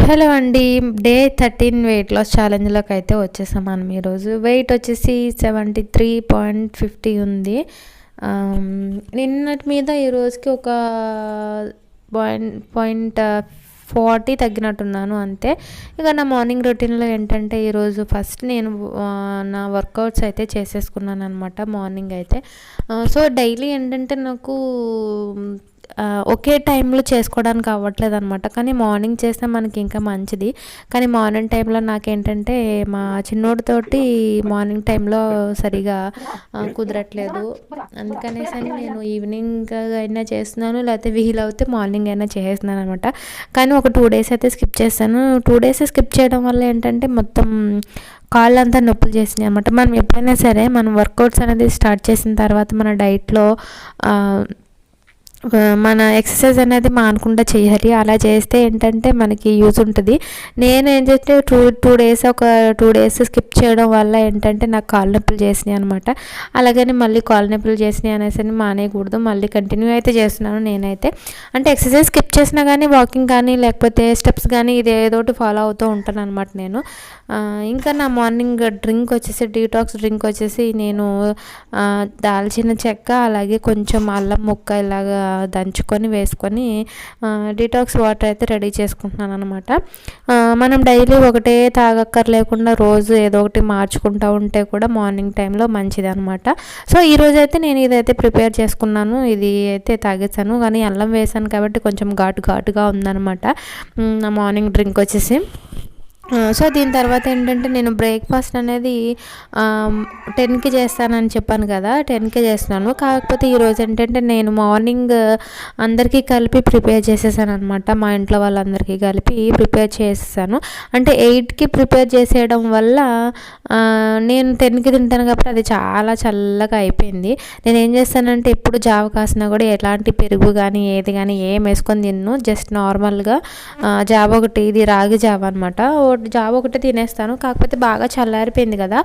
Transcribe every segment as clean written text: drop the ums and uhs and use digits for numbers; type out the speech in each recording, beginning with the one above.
Hello అండి. Day 13 weight loss ఛాలెంజ్లోకి అయితే వచ్చేసాం మనం ఈరోజు. వెయిట్ వచ్చేసి 73.50 ఉంది. నిన్నటి మీద ఈరోజుకి ఒక పాయింట్ 40 తగ్గినట్టున్నాను అంతే. ఇక నా మార్నింగ్ రొటీన్లో ఏంటంటే ఈరోజు ఫస్ట్ నేను నా వర్కౌట్స్ అయితే చేసేసుకున్నాను అనమాట మార్నింగ్ అయితే. సో డైలీ ఏంటంటే నాకు ఒకే టైంలో చేసుకోవడానికి అవ్వట్లేదు అనమాట. కానీ మార్నింగ్ చేస్తే మనకి ఇంకా మంచిది. కానీ మార్నింగ్ టైంలో నాకేంటంటే మా చిన్నోడితోటి మార్నింగ్ టైంలో సరిగా కుదరట్లేదు. అందుకనేసి నేను ఈవినింగ్ అయినా చేస్తున్నాను, లేకపోతే వీలవుతే మార్నింగ్ అయినా చేస్తున్నాను అనమాట. కానీ ఒక 2 డేస్ అయితే స్కిప్ చేస్తాను. 2 డేస్ స్కిప్ చేయడం వల్ల ఏంటంటే మొత్తం కాళ్ళంతా నొప్పులు చేసినాయి అనమాట. మనం ఎప్పుడైనా సరే మనం వర్కౌట్స్ అనేది స్టార్ట్ చేసిన తర్వాత మన డైట్లో మన ఎక్సర్సైజ్ అనేది మానకుండా చేయాలి. అలా చేస్తే ఏంటంటే మనకి యూజ్ ఉంటుంది. నేను ఏం చేస్తే టూ డేస్ స్కిప్ చేయడం వల్ల ఏంటంటే నాకు కాళ్ళ నొప్పులు చేసినాయి అనమాట. అలాగని మళ్ళీ కాళ్ళ నొప్పులు చేసినాయి అనేసి మానేయకూడదు, మళ్ళీ కంటిన్యూ అయితే చేస్తున్నాను నేనైతే. అంటే ఎక్సర్సైజ్ స్కిప్ చేసినా కానీ వాకింగ్ కానీ లేకపోతే స్టెప్స్ కానీ ఇది ఏదోటి ఫాలో అవుతూ ఉంటాను అనమాట నేను. ఇంకా నా మార్నింగ్ డ్రింక్ వచ్చేసి డీటాక్స్ డ్రింక్ వచ్చేసి నేను దాల్చిన చెక్క అలాగే కొంచెం అల్లం ముక్క ఇలాగా దంచుకొని వేసుకొని డీటాక్స్ వాటర్ అయితే రెడీ చేసుకుంటున్నాను అనమాట. మనం డైలీ ఒకటే తాగక్కర్లేకుండా రోజు ఏదో ఒకటి మార్చుకుంటూ ఉంటే కూడా మార్నింగ్ టైంలో మంచిది అనమాట. సో ఈరోజు అయితే నేను ఇదైతే ప్రిపేర్ చేసుకున్నాను. ఇది అయితే తాగేసాను, కానీ అల్లం వేసాను కాబట్టి కొంచెం ఘాటుగా ఉందన్నమాట నా మార్నింగ్ డ్రింక్ వచ్చేసి. సో దీని తర్వాత ఏంటంటే నేను బ్రేక్ఫాస్ట్ అనేది 10కి చేస్తానని చెప్పాను కదా, 10కి చేస్తున్నాను. కాకపోతే ఈరోజు ఏంటంటే నేను మార్నింగ్ అందరికీ కలిపి ప్రిపేర్ చేసేసాను అనమాట. మా ఇంట్లో వాళ్ళందరికీ కలిపి ప్రిపేర్ చేసేసాను. అంటే 8కి ప్రిపేర్ చేసేయడం వల్ల నేను 10కి తింటాను కాబట్టి అది చాలా చల్లగా అయిపోయింది. నేను ఏం చేస్తానంటే ఎప్పుడు జావ కాసినా కూడా ఎలాంటి పెరుగు కానీ ఏది కానీ ఏం వేసుకొని తిన్ను, జస్ట్ నార్మల్గా జావ ఒకటి, ఇది రాగి జావ అనమాట, జావ ఒకటి తినేస్తాను. కాకపోతే బాగా చల్లారిపోయింది కదా,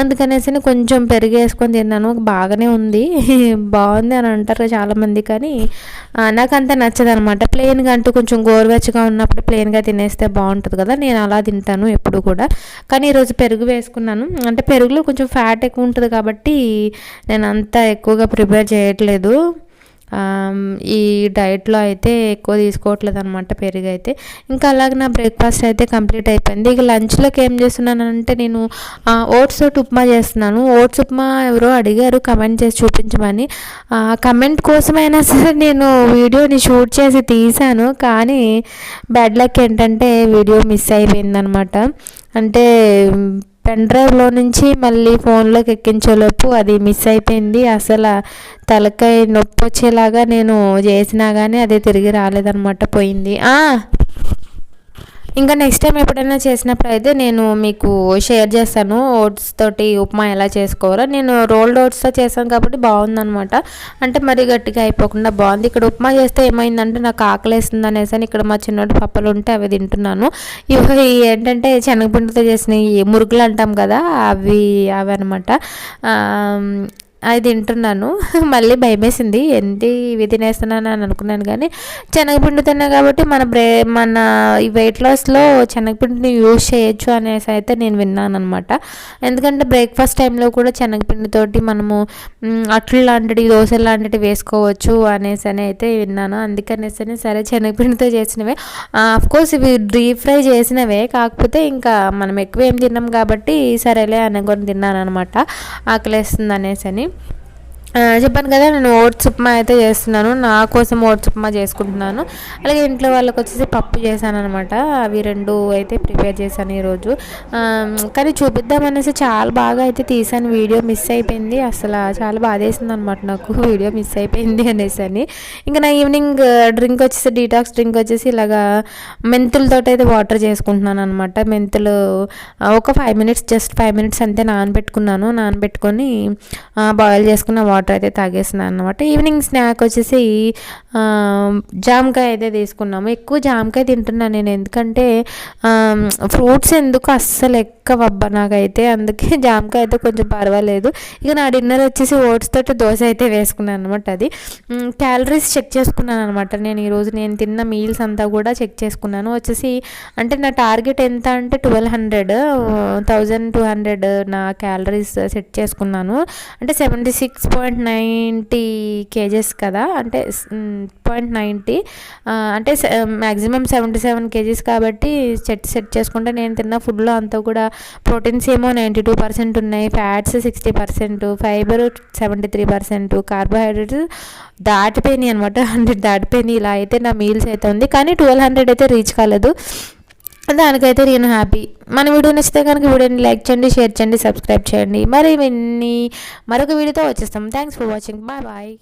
అందుకనేసి కొంచెం పెరుగు వేసుకొని తిన్నాను. బాగానే ఉంది, బాగుంది అని అంటారు చాలామంది, కానీ నాకు అంత నచ్చదు అనమాట. ప్లెయిన్గా అంటూ కొంచెం గోరువెచ్చగా ఉన్నప్పుడు ప్లెయిన్గా తినేస్తే బాగుంటుంది కదా, నేను అలా తింటాను ఎప్పుడు కూడా. కానీ ఈరోజు పెరుగు వేసుకున్నాను. అంటే పెరుగులో కొంచెం ఫ్యాట్ ఎక్కువ ఉంటుంది కాబట్టి నేను అంత ఎక్కువగా ప్రిపేర్ చేయట్లేదు. ఈ డైట్లో అయితే ఎక్కువ తీసుకోవట్లేదు అనమాట పెరుగు అయితే. ఇంకా అలాగే నా బ్రేక్ఫాస్ట్ అయితే కంప్లీట్ అయిపోయింది. ఇక లంచ్లోకి ఏం చేస్తున్నానంటే నేను ఓట్స్ తోటి ఉప్మా చేస్తున్నాను. ఓట్స్ ఉప్మా ఎవరో అడిగారు కమెంట్ చేసి చూపించమని. కమెంట్ కోసమైనా సరే నేను వీడియోని షూట్ చేసి తీశాను, కానీ బ్యాడ్ లక్ ఏంటంటే వీడియో మిస్ అయిపోయిందనమాట. అంటే పెన్ డ్రైవ్లో నుంచి మళ్ళీ ఫోన్లోకి ఎక్కించేలోపు అది మిస్ అయిపోయింది. అసలు తలకాయ నొప్పి వచ్చేలాగా నేను చేసినా కానీ అది తిరిగి రాలేదన్నమాట, పోయింది. ఇంకా నెక్స్ట్ టైం ఎప్పుడైనా చేసినప్పుడు అయితే నేను మీకు షేర్ చేస్తాను ఓట్స్ తోటి ఉప్మా ఎలా చేసుకోవాలో. నేను రోల్డ్ ఓట్స్తో చేశాను కాబట్టి బాగుందనమాట. అంటే మరీ గట్టిగా అయిపోకుండా బాగుంది. ఇక్కడ ఉప్మా చేస్తే ఏమైందంటే నాకు ఆకలేస్తుంది అనేసి ఇక్కడ మా చిన్నోటి పప్పలు ఉంటే అవి తింటున్నాను. ఇవి ఏంటంటే శనగపిండితో చేసిన మురుకులు అంటాం కదా, అవి అనమాట. అది తింటున్నాను. మళ్ళీ భయమేసింది, ఏంటి ఇవి తినేస్తున్నాను అని అనుకున్నాను. కానీ శనగపిండి తిన్నా కాబట్టి మన ఈ వెయిట్ లాస్లో శనగపిండిని యూజ్ చేయొచ్చు అనేసి అయితే నేను విన్నాను అనమాట. ఎందుకంటే బ్రేక్ఫాస్ట్ టైంలో కూడా శనగపిండితోటి మనము అట్లు లాంటివి, దోశలు లాంటివి వేసుకోవచ్చు అనేసి అయితే విన్నాను. అందుకనేసి సరే శనగపిండితో చేసినవే, అఫ్కోర్స్ ఇవి డీప్ ఫ్రై చేసినవే, కాకపోతే ఇంకా మనం ఎక్కువ ఏం తిన్నాం కాబట్టి సరేలే అనుకొని తిన్నాను అనమాట, ఆకలేస్తుంది అనేసి. చెప్పాను కదా నేను ఓట్స్ ఉప్మా అయితే చేస్తున్నాను. నా కోసం ఓట్స్ ఉప్మా చేసుకుంటున్నాను. అలాగే ఇంట్లో వాళ్ళకి వచ్చేసి పప్పు చేశాను అనమాట. అవి 2 అయితే ప్రిపేర్ చేశాను ఈరోజు. కానీ చూపిద్దామనేసి చాలా బాగా అయితే తీసాను, వీడియో మిస్ అయిపోయింది. అసలు చాలా బాధేసింది అనమాట నాకు, వీడియో మిస్ అయిపోయింది అనేసి. ఇంకా నా ఈవినింగ్ డ్రింక్ వచ్చేసి డీటాక్స్ డ్రింక్ వచ్చేసి ఇలాగా మెంతులతో అయితే వాటర్ చేసుకుంటున్నాను అనమాట. మెంతులు ఒక 5 మినిట్స్, జస్ట్ 5 మినిట్స్ అంతే నానబెట్టుకున్నాను. నానబెట్టుకొని బాయిల్ చేసుకున్న వాటర్ అయితే తాగేస్తున్నాను అనమాట. ఈవినింగ్ స్నాక్ వచ్చేసి జామకాయ అయితే తీసుకున్నాము. ఎక్కువ జామకాయ తింటున్నాను నేను, ఎందుకంటే ఫ్రూట్స్ ఎందుకు అస్సలు ఎక్కవబ్బా నాకైతే, అందుకే జామకాయ అయితే కొంచెం పర్వాలేదు. ఇక నా డిన్నర్ వచ్చేసి ఓట్స్ తోటి దోశ అయితే వేసుకున్నాను అనమాట. అది క్యాలరీస్ చెక్ చేసుకున్నాను అనమాట. నేను ఈరోజు నేను తిన్న మీల్స్ అంతా కూడా చెక్ చేసుకున్నాను. వచ్చేసి అంటే నా టార్గెట్ ఎంత అంటే 1200 నా క్యాలరీస్ సెట్ చేసుకున్నాను. అంటే 76.90 kgs కదా, అంటే 0.90 అంటే మ్యాక్సిమం 77 kgs కాబట్టి సెట్ చేసుకుంటే నేను తిన్న ఫుడ్లో అంతా కూడా ప్రోటీన్స్ ఏమో 92% ఉన్నాయి, ఫ్యాట్స్ 60%, ఫైబర్ 73%, కార్బోహైడ్రేట్స్ దాటిపోయినాయి అనమాట, 100 దాటిపోయినాయి. ఇలా అయితే నా మీల్స్ అయితే ఉంది, కానీ 1200 అయితే రీచ్ కాలేదు. దానికైతే నేను హ్యాపీ. మన వీడియో నచ్చితే కనుక వీడియోని లైక్ చేయండి, షేర్ చేయండి, సబ్స్క్రైబ్ చేయండి. మరి మరొక వీడియోతో వచ్చేస్తాం. Thanks for watching. Bye bye.